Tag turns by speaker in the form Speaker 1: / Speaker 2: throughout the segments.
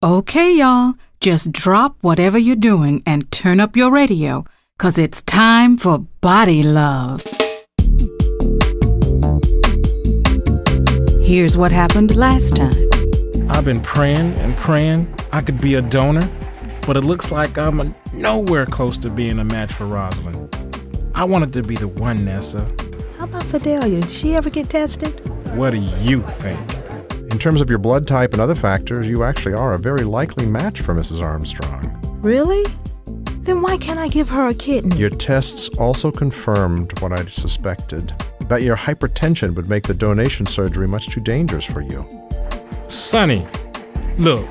Speaker 1: Okay, y'all, just drop whatever you're doing and turn up your radio, 'cause it's time for Body Love. Here's what happened last time.
Speaker 2: I've been praying and praying I could be a donor, but it looks like I'm nowhere close to being a match for Rosalind. I wanted to be the one, Nessa.
Speaker 3: How about Fidelia? Did she ever get tested?
Speaker 2: What do you think?
Speaker 4: In terms of your blood type and other factors, you actually are a very likely match for Mrs. Armstrong.
Speaker 3: Really? Then why can't I give her a kidney?
Speaker 4: Your tests also confirmed what I suspected, that your hypertension would make the donation surgery much too dangerous for you.
Speaker 2: Sonny, look,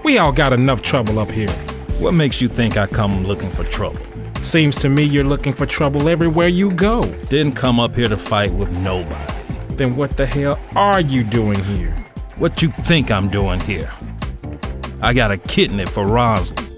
Speaker 2: we all got enough trouble up here.
Speaker 5: What makes you think I come looking for trouble?
Speaker 2: Seems to me you're looking for trouble everywhere you go.
Speaker 5: Didn't come up here to fight with nobody.
Speaker 2: Then what the hell are you doing here?
Speaker 5: What you think I'm doing here? I got a kidney for Rosalind.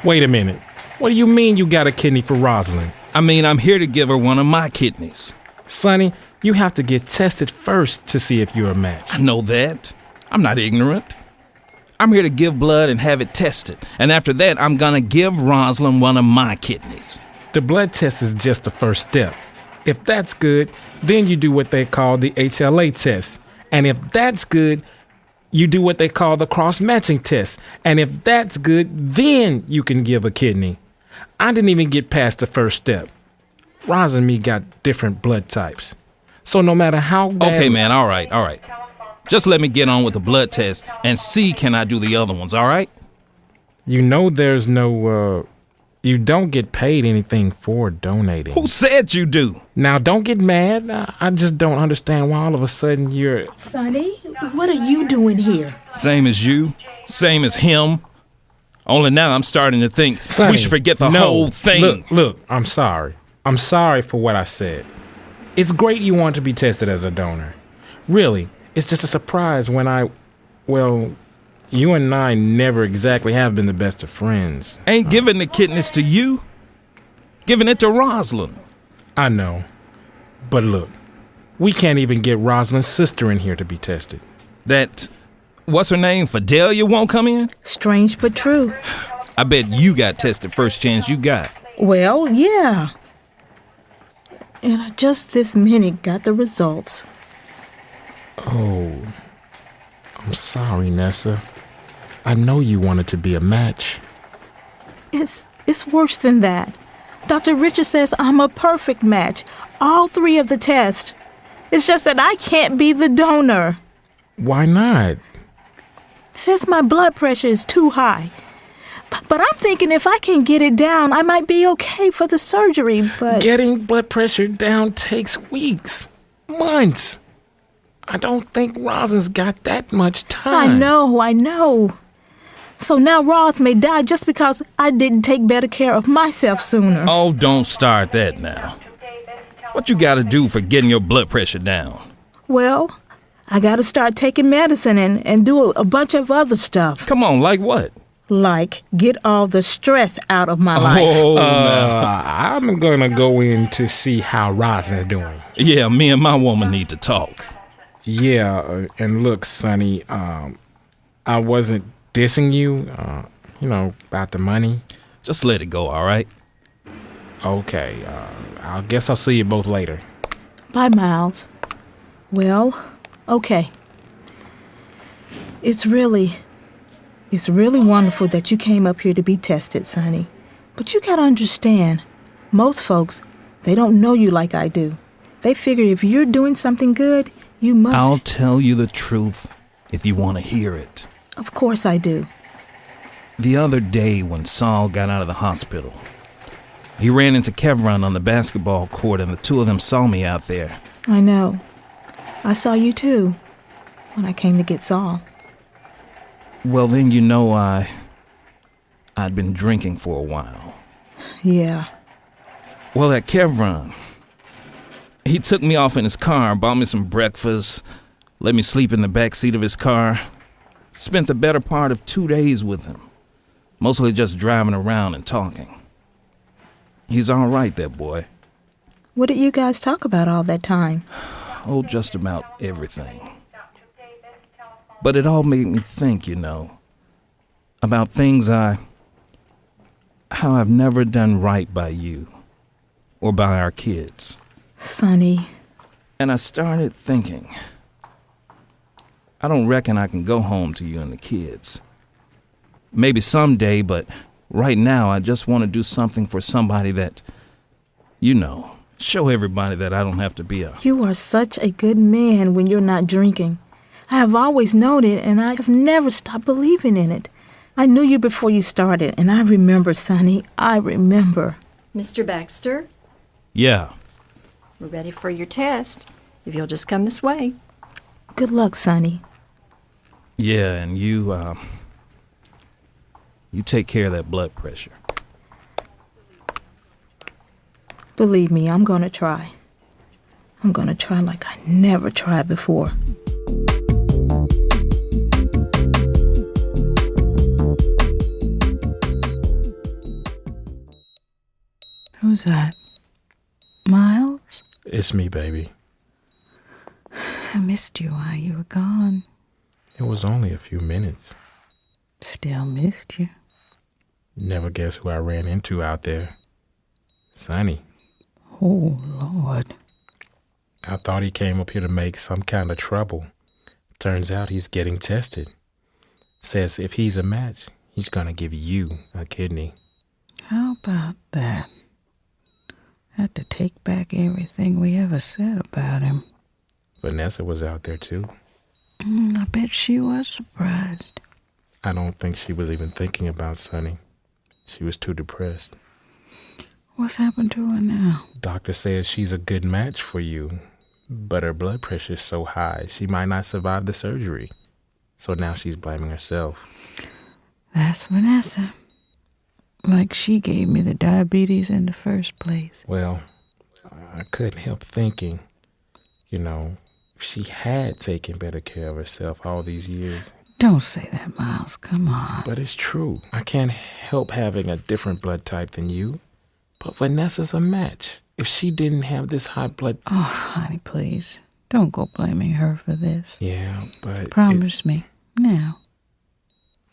Speaker 2: Wait a minute. What do you mean you got a kidney for Rosalind?
Speaker 5: I mean, I'm here to give her one of my kidneys.
Speaker 2: Sonny, you have to get tested first to see if you're a match.
Speaker 5: I know that. I'm not ignorant. I'm here to give blood and have it tested. And after that, I'm gonna give Rosalind one of my kidneys.
Speaker 2: The blood test is just the first step. If that's good, then you do what they call the HLA test. And if that's good, you do what they call the cross-matching test. And if that's good, then you can give a kidney. I didn't even get past the first step. Roz and me got different blood types. So no matter how bad...
Speaker 5: Okay, man, all right. Just let me get on with the blood test and see can I do the other ones, all right?
Speaker 2: You know there's no, you don't get paid anything for donating.
Speaker 5: Who said you do?
Speaker 2: Now, don't get mad. I just don't understand why all of a sudden you're...
Speaker 3: Sonny, what are you doing here?
Speaker 5: Same as you, same as him. Only now I'm starting to think
Speaker 2: Sonny,
Speaker 5: we should forget the whole thing.
Speaker 2: Look, I'm sorry. I'm sorry for what I said. It's great you want to be tested as a donor. Really, it's just a surprise when you and I never exactly have been the best of friends.
Speaker 5: Ain't giving the kidneys to you, giving it to Rosalind.
Speaker 2: I know, but look, we can't even get Rosalind's sister in here to be tested.
Speaker 5: That, what's her name, Fidelia won't come in?
Speaker 3: Strange but true.
Speaker 5: I bet you got tested first chance you got.
Speaker 3: Well, yeah. And I just this minute got the results.
Speaker 2: Oh, I'm sorry, Nessa. I know you wanted to be a match.
Speaker 3: It's worse than that. Dr. Richard says I'm a perfect match. All 3 of the tests. It's just that I can't be the donor.
Speaker 2: Why not?
Speaker 3: Says my blood pressure is too high. But I'm thinking if I can get it down, I might be okay for the surgery, but...
Speaker 2: Getting blood pressure down takes weeks, months. I don't think Rosalind's got that much time.
Speaker 3: I know. So now Roz may die just because I didn't take better care of myself sooner.
Speaker 5: Oh, don't start that now. What you gotta do for getting your blood pressure down?
Speaker 3: Well, I gotta start taking medicine and do a bunch of other stuff.
Speaker 5: Come on, like what?
Speaker 3: Like get all the stress out of my life.
Speaker 5: Oh,
Speaker 2: I'm gonna go in to see how Rosalind's doing.
Speaker 5: yeah, me and my woman need to talk.
Speaker 2: Yeah, and look, Sonny, I wasn't dissing you, about the money.
Speaker 5: Just let it go, all right?
Speaker 2: Okay, I guess I'll see you both later.
Speaker 3: Bye, Miles. Well, okay. It's really wonderful that you came up here to be tested, Sonny. But you gotta understand, most folks, they don't know you like I do. They figure if you're doing something good, you must...
Speaker 5: I'll tell you the truth if you want to hear it.
Speaker 3: Of course I do.
Speaker 5: The other day when Saul got out of the hospital, he ran into Kevron on the basketball court and the 2 of them saw me out there.
Speaker 3: I know. I saw you too, when I came to get Saul.
Speaker 5: Well, then you know I'd been drinking for a while.
Speaker 3: Yeah.
Speaker 5: Well, that Kevron, he took me off in his car, bought me some breakfast, let me sleep in the back seat of his car. Spent the better part of 2 days with him, mostly just driving around and talking. He's all right, that boy.
Speaker 3: What did you guys talk about all that time?
Speaker 5: Oh, just about everything. But it all made me think, about things how I've never done right by you or by our kids.
Speaker 3: Sonny.
Speaker 5: And I started thinking, I don't reckon I can go home to you and the kids. Maybe someday, but right now I just want to do something for somebody that, show everybody that I don't have to be a...
Speaker 3: You are such a good man when you're not drinking. I have always known it, and I have never stopped believing in it. I knew you before you started, and I remember, Sonny. I remember.
Speaker 6: Mr. Baxter,
Speaker 5: Yeah.
Speaker 6: we're ready for your test. If you'll just come this way.
Speaker 3: Good luck, Sonny.
Speaker 5: Yeah, and you take care of that blood pressure.
Speaker 3: Believe me, I'm going to try. I'm going to try like I never tried before.
Speaker 1: Who's that? Miles?
Speaker 2: It's me, baby.
Speaker 1: I missed you while you were gone.
Speaker 2: It was only a few minutes.
Speaker 1: Still missed you.
Speaker 2: Never guess who I ran into out there. Sonny.
Speaker 1: Oh, Lord.
Speaker 2: I thought he came up here to make some kind of trouble. Turns out he's getting tested. Says if he's a match, he's gonna give you a kidney.
Speaker 1: How about that? Had to take back everything we ever said about him.
Speaker 2: Vanessa was out there too.
Speaker 1: I bet she was surprised.
Speaker 2: I don't think she was even thinking about Sonny. She was too depressed.
Speaker 1: What's happened to her now?
Speaker 2: Doctor says she's a good match for you, but her blood pressure's so high she might not survive the surgery. So now she's blaming herself.
Speaker 1: That's Vanessa. Like she gave me the diabetes in the first place.
Speaker 2: Well, I couldn't help thinking, if she had taken better care of herself all these years.
Speaker 1: Don't say that, Miles. Come on.
Speaker 2: But it's true. I can't help having a different blood type than you. But Vanessa's a match. If she didn't have this high blood...
Speaker 1: Oh, honey, please. Don't go blaming her for this.
Speaker 2: Yeah, but...
Speaker 1: Promise me. Now.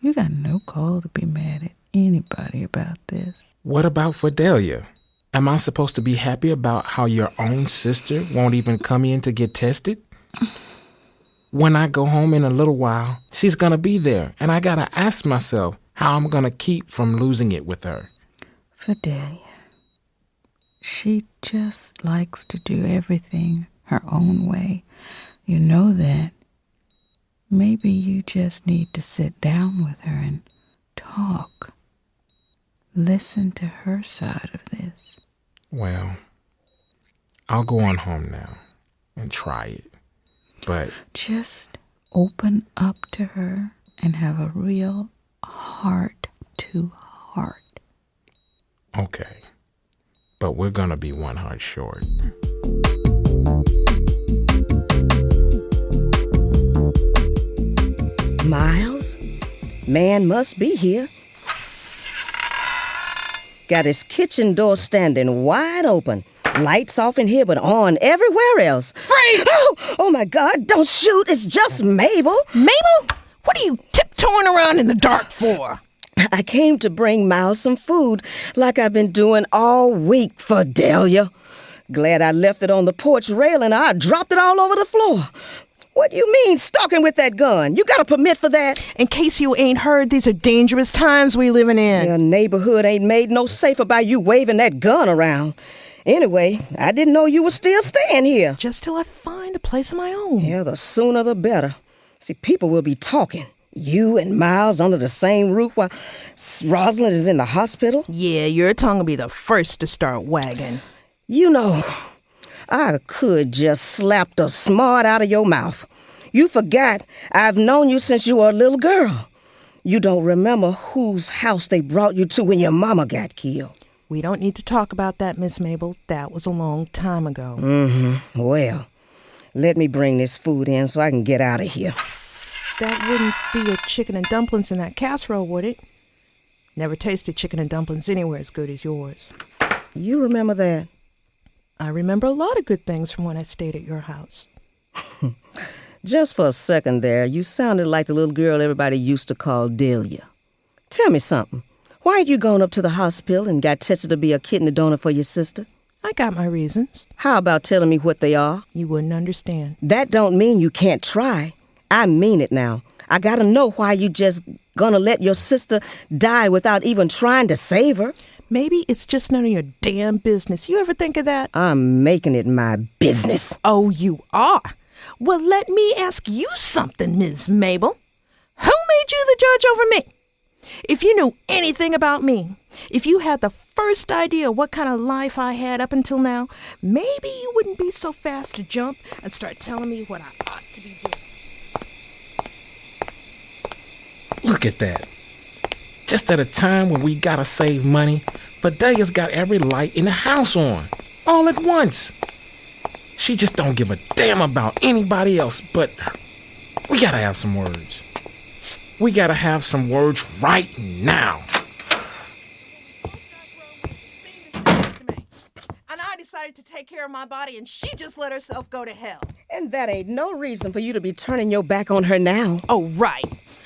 Speaker 1: You got no call to be mad at anybody about this.
Speaker 2: What about Fidelia? Am I supposed to be happy about how your own sister won't even come in to get tested? When I go home in a little while, she's gonna be there, and I gotta ask myself how I'm gonna keep from losing it with her.
Speaker 1: Fidelia. She just likes to do everything her own way. You know that. Maybe you just need to sit down with her and talk. Listen to her side of this.
Speaker 2: Well, I'll go on home now and try it. But
Speaker 1: just open up to her and have a real heart-to-heart.
Speaker 2: Okay. But we're gonna be one heart short.
Speaker 7: Miles? Man must be here. Got his kitchen door standing wide open. Lights off in here, but on everywhere else.
Speaker 8: Freeze!
Speaker 7: Oh my God, don't shoot. It's just Mabel.
Speaker 8: Mabel? What are you tiptoeing around in the dark for?
Speaker 7: I came to bring Miles some food like I've been doing all week, Fidelia. Glad I left it on the porch railing. I dropped it all over the floor. What do you mean, stalking with that gun? You got a permit for that?
Speaker 8: In case you ain't heard, these are dangerous times we living in.
Speaker 7: Your neighborhood ain't made no safer by you waving that gun around. Anyway, I didn't know you were still staying here.
Speaker 8: Just till I find a place of my own.
Speaker 7: Yeah, the sooner the better. See, people will be talking. You and Miles under the same roof while Rosalind is in the hospital.
Speaker 8: Yeah, your tongue will be the first to start wagging.
Speaker 7: You know, I could just slap the smart out of your mouth. You forgot I've known you since you were a little girl. You don't remember whose house they brought you to when your mama got killed.
Speaker 8: We don't need to talk about that, Miss Mabel. That was a long time ago.
Speaker 7: Well, let me bring this food in so I can get out of here.
Speaker 8: That wouldn't be your chicken and dumplings in that casserole, would it? Never tasted chicken and dumplings anywhere as good as yours.
Speaker 7: You remember that?
Speaker 8: I remember a lot of good things from when I stayed at your house.
Speaker 7: Just for a second there, you sounded like the little girl everybody used to call Delia. Tell me something. Why ain't you gone up to the hospital and got tested to be a kidney donor for your sister?
Speaker 8: I got my reasons.
Speaker 7: How about telling me what they are?
Speaker 8: You wouldn't understand.
Speaker 7: That don't mean you can't try. I mean it now. I gotta know why you just gonna let your sister die without even trying to save her.
Speaker 8: Maybe it's just none of your damn business. You ever think of that?
Speaker 7: I'm making it my business.
Speaker 8: Oh, you are? Well, let me ask you something, Ms. Mabel. Who made you the judge over me? If you knew anything about me, if you had the first idea what kind of life I had up until now, maybe you wouldn't be so fast to jump and start telling me what I ought to be doing.
Speaker 2: Look at that. Just at a time when we gotta save money, Vidalia's got every light in the house on, all at once. She just don't give a damn about anybody else but her. We gotta have some words. We gotta have some words right now.
Speaker 8: And I decided to take care of my body, and she just let herself go to hell.
Speaker 7: And that ain't no reason for you to be turning your back on her now.
Speaker 8: Oh, right.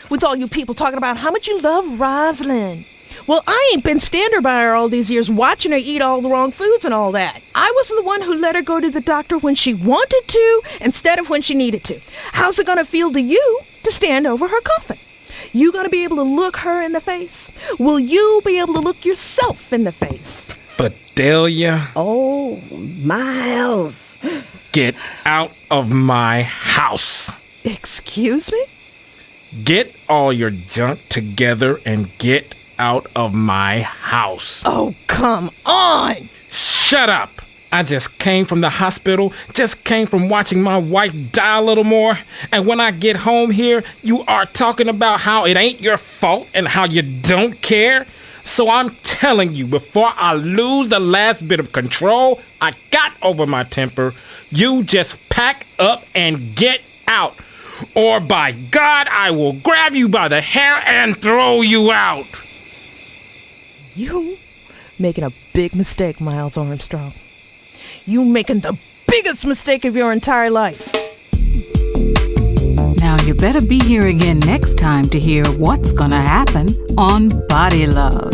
Speaker 8: With all you people talking about how much you love Rosalind. Well, I ain't been standing by her all these years watching her eat all the wrong foods and all that. I wasn't the one who let her go to the doctor when she wanted to instead of when she needed to. How's it gonna feel to you to stand over her coffin? You gonna be able to look her in the face? Will you be able to look yourself in the face?
Speaker 2: Vidalia.
Speaker 7: Oh, Miles.
Speaker 2: Get out of my house.
Speaker 8: Excuse me?
Speaker 2: Get all your junk together and get out of my house.
Speaker 8: Oh, come on!
Speaker 2: Shut up! I just came from the hospital, just came from watching my wife die a little more, and when I get home here, you are talking about how it ain't your fault and how you don't care. So I'm telling you, before I lose the last bit of control I got over my temper, you just pack up and get out. Or by God, I will grab you by the hair and throw you out.
Speaker 8: You making a big mistake, Miles Armstrong. You making the biggest mistake of your entire life.
Speaker 1: Now you better be here again next time to hear what's gonna happen on Body Love.